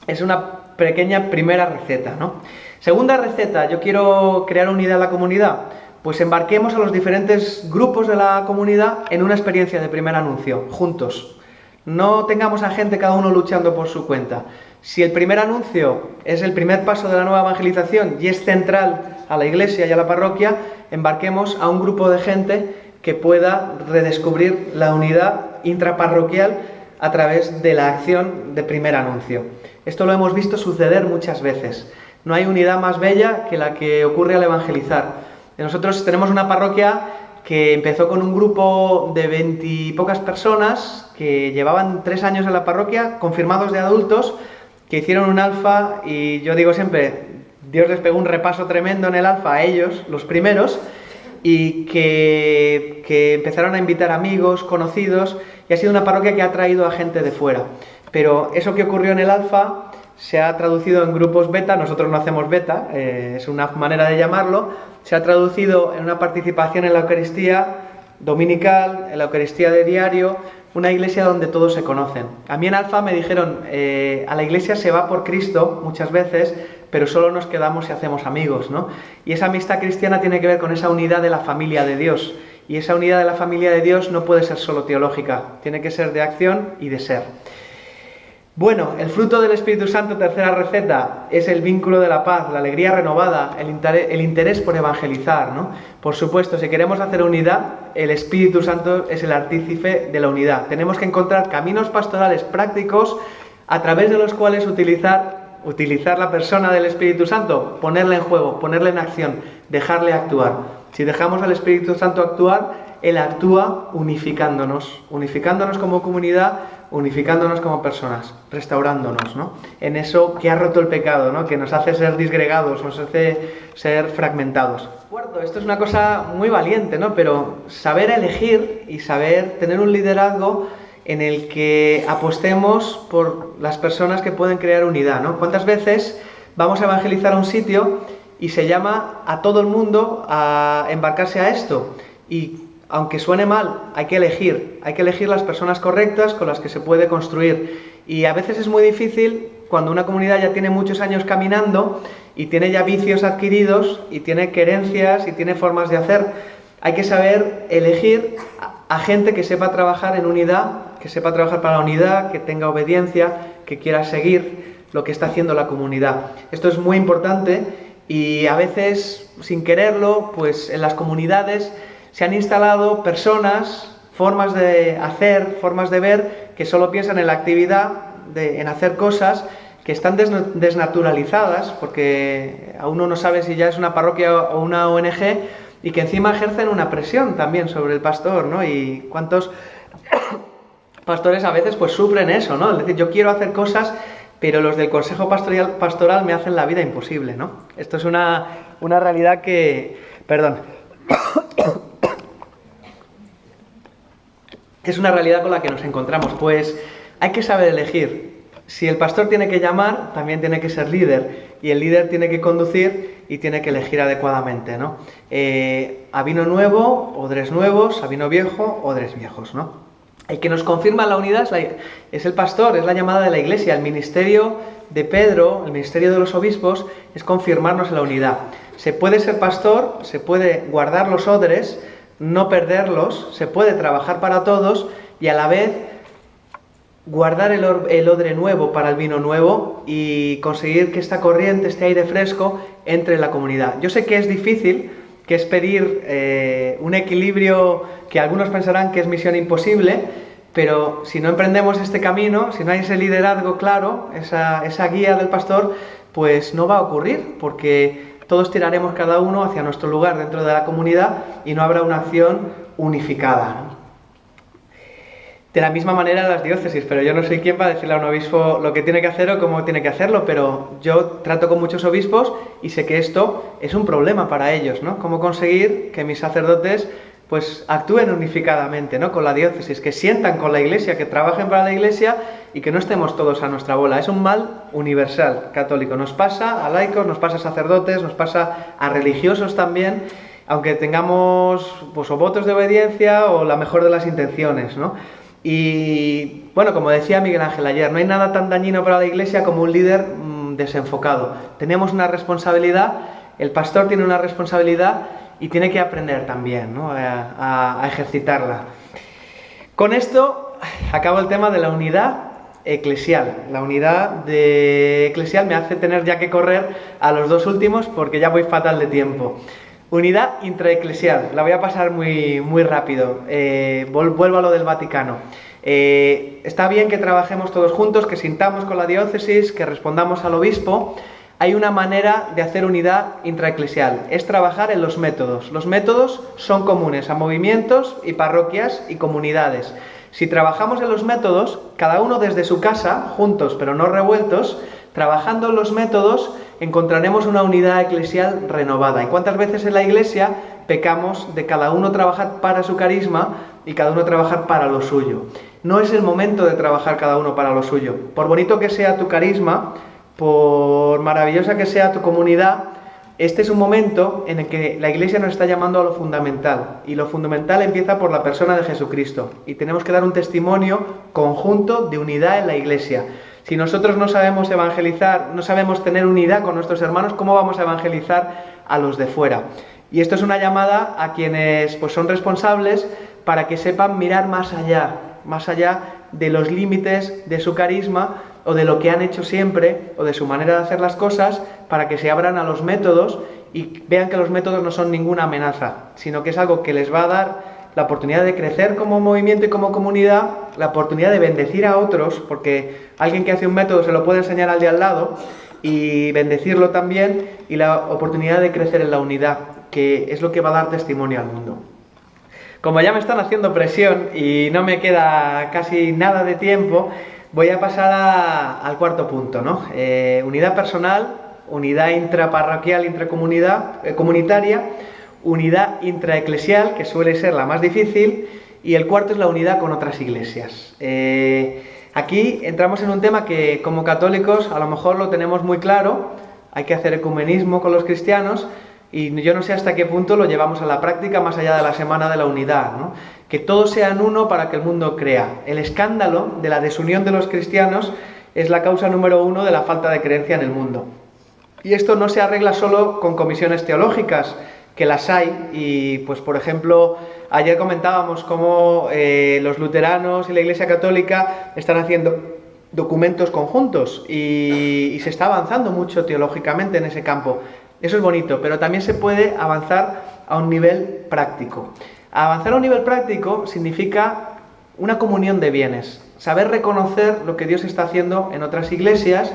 Es una pequeña primera receta, ¿no? Segunda receta, yo quiero crear unidad en la comunidad. Pues embarquemos a los diferentes grupos de la comunidad en una experiencia de primer anuncio, juntos. No tengamos a gente cada uno luchando por su cuenta. Si el primer anuncio es el primer paso de la nueva evangelización y es central a la iglesia y a la parroquia, embarquemos a un grupo de gente que pueda redescubrir la unidad intraparroquial a través de la acción de primer anuncio. Esto lo hemos visto suceder muchas veces. No hay unidad más bella que la que ocurre al evangelizar. Nosotros tenemos una parroquia que empezó con un grupo de 20 y pocas personas que llevaban 3 años en la parroquia, confirmados de adultos, que hicieron un alfa, y yo digo siempre, Dios les pegó un repaso tremendo en el alfa a ellos, los primeros, y que empezaron a invitar amigos, conocidos, y ha sido una parroquia que ha traído a gente de fuera. Pero eso que ocurrió en el alfa se ha traducido en grupos beta. Nosotros no hacemos beta, es una manera de llamarlo. Se ha traducido en una participación en la Eucaristía dominical, en la Eucaristía de diario, una iglesia donde todos se conocen. A mí en Alfa me dijeron, a la iglesia se va por Cristo muchas veces, pero solo nos quedamos si hacemos amigos, ¿no? Y esa amistad cristiana tiene que ver con esa unidad de la familia de Dios. Y esa unidad de la familia de Dios no puede ser solo teológica, tiene que ser de acción y de ser. Bueno, el fruto del Espíritu Santo, tercera receta, es el vínculo de la paz, la alegría renovada, el interés por evangelizar, ¿no? Por supuesto, si queremos hacer unidad, el Espíritu Santo es el artífice de la unidad. Tenemos que encontrar caminos pastorales prácticos a través de los cuales utilizar la persona del Espíritu Santo, ponerla en juego, ponerla en acción, dejarle actuar. Si dejamos al Espíritu Santo actuar, Él actúa unificándonos como comunidad, unificándonos como personas, restaurándonos, ¿no? En eso que ha roto el pecado, ¿no? Que nos hace ser disgregados, nos hace ser fragmentados. Cuarto, esto es una cosa muy valiente, ¿no? Pero saber elegir y saber tener un liderazgo en el que apostemos por las personas que pueden crear unidad, ¿no? ¿Cuántas veces vamos a evangelizar a un sitio y se llama a todo el mundo a embarcarse a esto? Y aunque suene mal, hay que elegir las personas correctas con las que se puede construir. Y a veces es muy difícil cuando una comunidad ya tiene muchos años caminando y tiene ya vicios adquiridos y tiene querencias y tiene formas de hacer. Hay que saber elegir a gente que sepa trabajar en unidad, que sepa trabajar para la unidad, que tenga obediencia, que quiera seguir lo que está haciendo la comunidad. Esto es muy importante y a veces, sin quererlo, pues en las comunidades se han instalado personas, formas de hacer, formas de ver, que solo piensan en la actividad, en hacer cosas, que están desnaturalizadas, porque a uno no sabe si ya es una parroquia o una ONG, y que encima ejercen una presión también sobre el pastor, ¿no? Y cuántos pastores a veces pues sufren eso, ¿no? Es decir, yo quiero hacer cosas, pero los del consejo pastoral me hacen la vida imposible, ¿no? Esto es una realidad que... Perdón. Que es una realidad con la que nos encontramos. Pues hay que saber elegir Si el pastor tiene que llamar, también tiene que ser líder, y el líder tiene que conducir y tiene que elegir adecuadamente, ¿no? A vino nuevo, odres nuevos; a vino viejo, odres viejos, ¿no? El que nos confirma la unidad es el pastor, es la llamada de la iglesia. El ministerio de Pedro, el ministerio de los obispos, es confirmarnos en la unidad. Se puede ser pastor, se puede guardar los odres, no perderlos, se puede trabajar para todos y a la vez guardar el odre nuevo para el vino nuevo y conseguir que esta corriente, este aire fresco, entre en la comunidad. Yo sé que es difícil, que es pedir un equilibrio que algunos pensarán que es misión imposible, pero si no emprendemos este camino, si no hay ese liderazgo claro, esa guía del pastor, pues no va a ocurrir, porque todos tiraremos cada uno hacia nuestro lugar dentro de la comunidad y no habrá una acción unificada, ¿no? De la misma manera las diócesis, pero yo no soy quien para decirle a un obispo lo que tiene que hacer o cómo tiene que hacerlo, pero yo trato con muchos obispos y sé que esto es un problema para ellos, ¿no? Cómo conseguir que mis sacerdotes pues actúen unificadamente, ¿no? Con la diócesis, que sientan con la iglesia, que trabajen para la iglesia y que no estemos todos a nuestra bola. Es un mal universal católico, nos pasa a laicos, nos pasa a sacerdotes, nos pasa a religiosos también, aunque tengamos pues o votos de obediencia o la mejor de las intenciones, ¿no? Y bueno, como decía Miguel Ángel ayer, no hay nada tan dañino para la iglesia como un líder desenfocado. Tenemos una responsabilidad, el pastor tiene una responsabilidad y tiene que aprender también, ¿no? a ejercitarla. Con esto acabo el tema de la unidad eclesial. La unidad eclesial me hace tener ya que correr a los dos últimos porque ya voy fatal de tiempo. Unidad intraeclesial, la voy a pasar muy rápido. Vuelvo a lo del Vaticano. Está bien que trabajemos todos juntos, que sintamos con la diócesis, que respondamos al obispo. Hay una manera de hacer unidad intraeclesial, es trabajar en los métodos. Los métodos son comunes a movimientos y parroquias y comunidades. Si trabajamos en los métodos, cada uno desde su casa, juntos pero no revueltos, trabajando en los métodos, encontraremos una unidad eclesial renovada. ¿Y cuántas veces en la iglesia pecamos de cada uno trabajar para su carisma y cada uno trabajar para lo suyo? No es el momento de trabajar cada uno para lo suyo. Por bonito que sea tu carisma, por maravillosa que sea tu comunidad, este es un momento en el que la iglesia nos está llamando a lo fundamental. Y lo fundamental empieza por la persona de Jesucristo. Y tenemos que dar un testimonio conjunto de unidad en la iglesia. Si nosotros no sabemos evangelizar, no sabemos tener unidad con nuestros hermanos, ¿cómo vamos a evangelizar a los de fuera? Y esto es una llamada a quienes pues, son responsables para que sepan mirar más allá de los límites de su carisma o de lo que han hecho siempre o de su manera de hacer las cosas, para que se abran a los métodos y vean que los métodos no son ninguna amenaza, sino que es algo que les va a dar la oportunidad de crecer como movimiento y como comunidad, la oportunidad de bendecir a otros, porque alguien que hace un método se lo puede enseñar al de al lado y bendecirlo también, y la oportunidad de crecer en la unidad, que es lo que va a dar testimonio al mundo. Como ya me están haciendo presión y no me queda casi nada de tiempo, voy a pasar al cuarto punto, ¿no? Unidad personal, unidad intraparroquial, comunitaria, unidad intraeclesial, que suele ser la más difícil, y el cuarto es la unidad con otras iglesias. Aquí entramos en un tema que como católicos a lo mejor lo tenemos muy claro, hay que hacer ecumenismo con los cristianos, y yo no sé hasta qué punto lo llevamos a la práctica más allá de la semana de la unidad, ¿no? Que todos sean uno para que el mundo crea. El escándalo de la desunión de los cristianos es la causa número 1 de la falta de creencia en el mundo. Y esto no se arregla solo con comisiones teológicas, que las hay, y pues por ejemplo ayer comentábamos cómo los luteranos y la Iglesia Católica están haciendo documentos conjuntos y se está avanzando mucho teológicamente en ese campo. Eso es bonito, pero también se puede avanzar a un nivel práctico. Avanzar a un nivel práctico significa una comunión de bienes, saber reconocer lo que Dios está haciendo en otras iglesias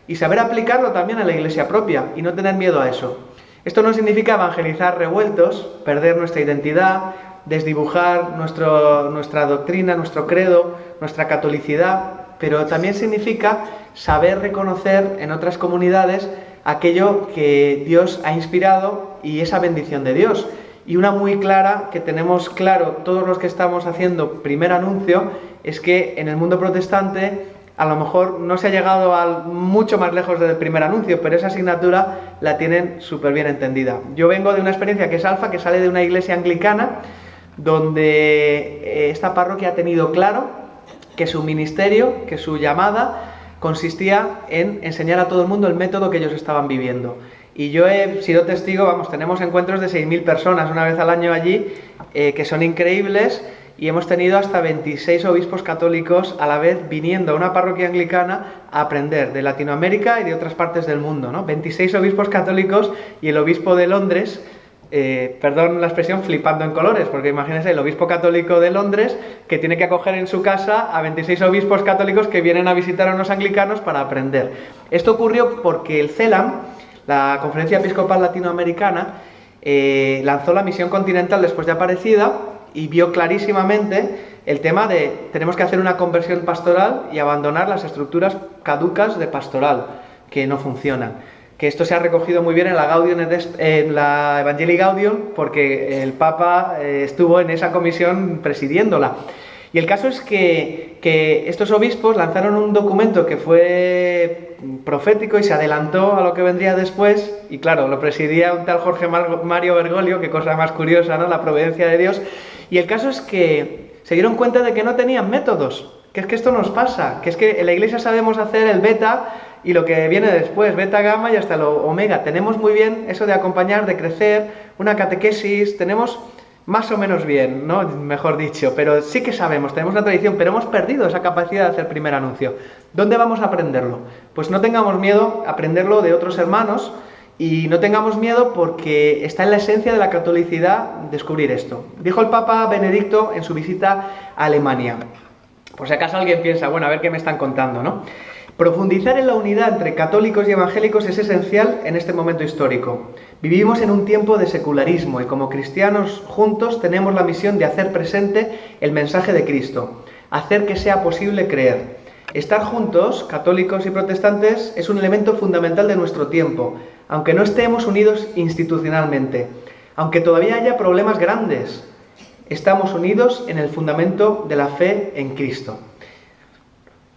y saber aplicarlo también a la iglesia propia y no tener miedo a eso. Esto no significa evangelizar revueltos, perder nuestra identidad, desdibujar nuestra doctrina, nuestro credo, nuestra catolicidad, pero también significa saber reconocer en otras comunidades aquello que Dios ha inspirado y esa bendición de Dios. Y una muy clara, que tenemos claro todos los que estamos haciendo primer anuncio, es que en el mundo protestante a lo mejor no se ha llegado mucho más lejos del primer anuncio, pero esa asignatura la tienen súper bien entendida. Yo vengo de una experiencia que es Alfa, que sale de una iglesia anglicana, donde esta parroquia ha tenido claro que su ministerio, que su llamada, consistía en enseñar a todo el mundo el método que ellos estaban viviendo. Y yo he sido testigo, vamos, tenemos encuentros de 6.000 personas una vez al año allí, que son increíbles, y hemos tenido hasta 26 obispos católicos a la vez viniendo a una parroquia anglicana a aprender de Latinoamérica y de otras partes del mundo, ¿no? 26 obispos católicos y el obispo de Londres, perdón la expresión, flipando en colores, porque imagínense el obispo católico de Londres que tiene que acoger en su casa a 26 obispos católicos que vienen a visitar a unos anglicanos para aprender. Esto ocurrió porque el CELAM, la Conferencia Episcopal Latinoamericana, lanzó la misión continental después de Aparecida y vio clarísimamente el tema de tenemos que hacer una conversión pastoral y abandonar las estructuras caducas de pastoral que no funcionan. Que esto se ha recogido muy bien en la Evangelii Gaudium, porque el Papa estuvo en esa comisión presidiéndola. Y el caso es que estos obispos lanzaron un documento que fue profético y se adelantó a lo que vendría después, y claro, lo presidía un tal Jorge Mario Bergoglio, qué cosa más curiosa, ¿no? La providencia de Dios. Y el caso es que se dieron cuenta de que no tenían métodos, que es que esto nos pasa, que es que en la Iglesia sabemos hacer el beta y lo que viene después, beta, gamma y hasta lo omega. Tenemos muy bien eso de acompañar, de crecer, una catequesis, tenemos más o menos bien, ¿no? Mejor dicho, pero sí que sabemos, tenemos una tradición, pero hemos perdido esa capacidad de hacer primer anuncio. ¿Dónde vamos a aprenderlo? Pues no tengamos miedo a aprenderlo de otros hermanos y no tengamos miedo porque está en la esencia de la catolicidad descubrir esto. Dijo el Papa Benedicto en su visita a Alemania. Por si acaso alguien piensa, bueno, a ver qué me están contando, ¿no? Profundizar en la unidad entre católicos y evangélicos es esencial en este momento histórico. Vivimos en un tiempo de secularismo y como cristianos juntos tenemos la misión de hacer presente el mensaje de Cristo, hacer que sea posible creer. Estar juntos, católicos y protestantes, es un elemento fundamental de nuestro tiempo, aunque no estemos unidos institucionalmente, aunque todavía haya problemas grandes. Estamos unidos en el fundamento de la fe en Cristo.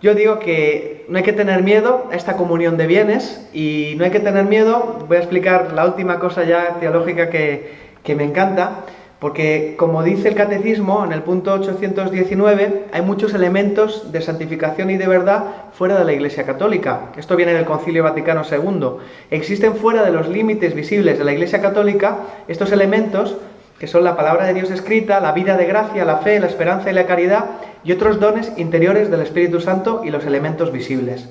Yo digo que no hay que tener miedo a esta comunión de bienes y no hay que tener miedo, voy a explicar la última cosa ya teológica que me encanta, porque como dice el Catecismo en el punto 819, hay muchos elementos de santificación y de verdad fuera de la Iglesia Católica. Esto viene del Concilio Vaticano II. Existen fuera de los límites visibles de la Iglesia Católica estos elementos que son la palabra de Dios escrita, la vida de gracia, la fe, la esperanza y la caridad, y otros dones interiores del Espíritu Santo y los elementos visibles.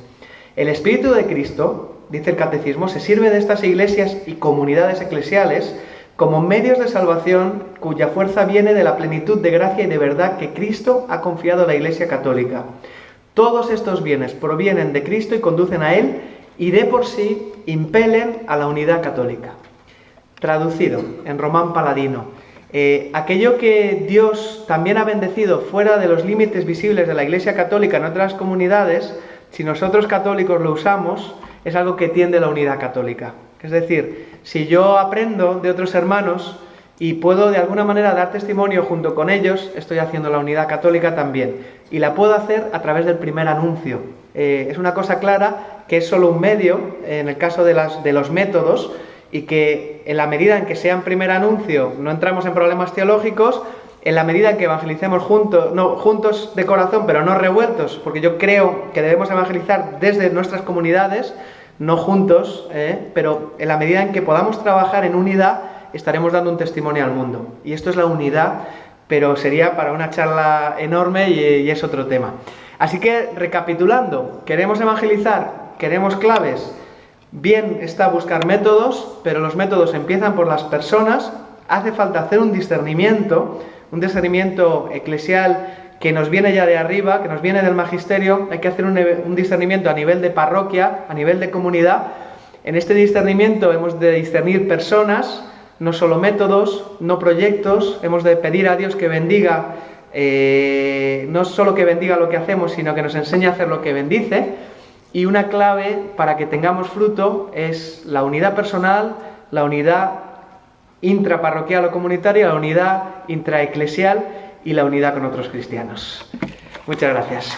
El Espíritu de Cristo, dice el Catecismo, se sirve de estas iglesias y comunidades eclesiales como medios de salvación cuya fuerza viene de la plenitud de gracia y de verdad que Cristo ha confiado a la Iglesia Católica. Todos estos bienes provienen de Cristo y conducen a Él, y de por sí impelen a la unidad católica. Traducido en Román Paladino, aquello que Dios también ha bendecido fuera de los límites visibles de la Iglesia Católica en otras comunidades, si nosotros católicos lo usamos, es algo que tiende a la unidad católica. Es decir, si yo aprendo de otros hermanos y puedo de alguna manera dar testimonio junto con ellos, estoy haciendo la unidad católica también. Y la puedo hacer a través del primer anuncio. Es una cosa clara que es solo un medio, en el caso de los métodos, y que en la medida en que sea en primer anuncio no entramos en problemas teológicos, en la medida en que evangelicemos juntos de corazón, pero no revueltos, porque yo creo que debemos evangelizar desde nuestras comunidades, no juntos, pero en la medida en que podamos trabajar en unidad, estaremos dando un testimonio al mundo. Y esto es la unidad, pero sería para una charla enorme y es otro tema. Así que, recapitulando, queremos evangelizar, queremos claves. Bien está buscar métodos, pero los métodos empiezan por las personas. Hace falta hacer un discernimiento eclesial que nos viene ya de arriba, que nos viene del magisterio. Hay que hacer un discernimiento a nivel de parroquia, a nivel de comunidad. En este discernimiento hemos de discernir personas, no solo métodos, no proyectos. Hemos de pedir a Dios que bendiga, no solo que bendiga lo que hacemos, sino que nos enseñe a hacer lo que bendice. Y una clave para que tengamos fruto es la unidad personal, la unidad intraparroquial o comunitaria, la unidad intraeclesial y la unidad con otros cristianos. Muchas gracias.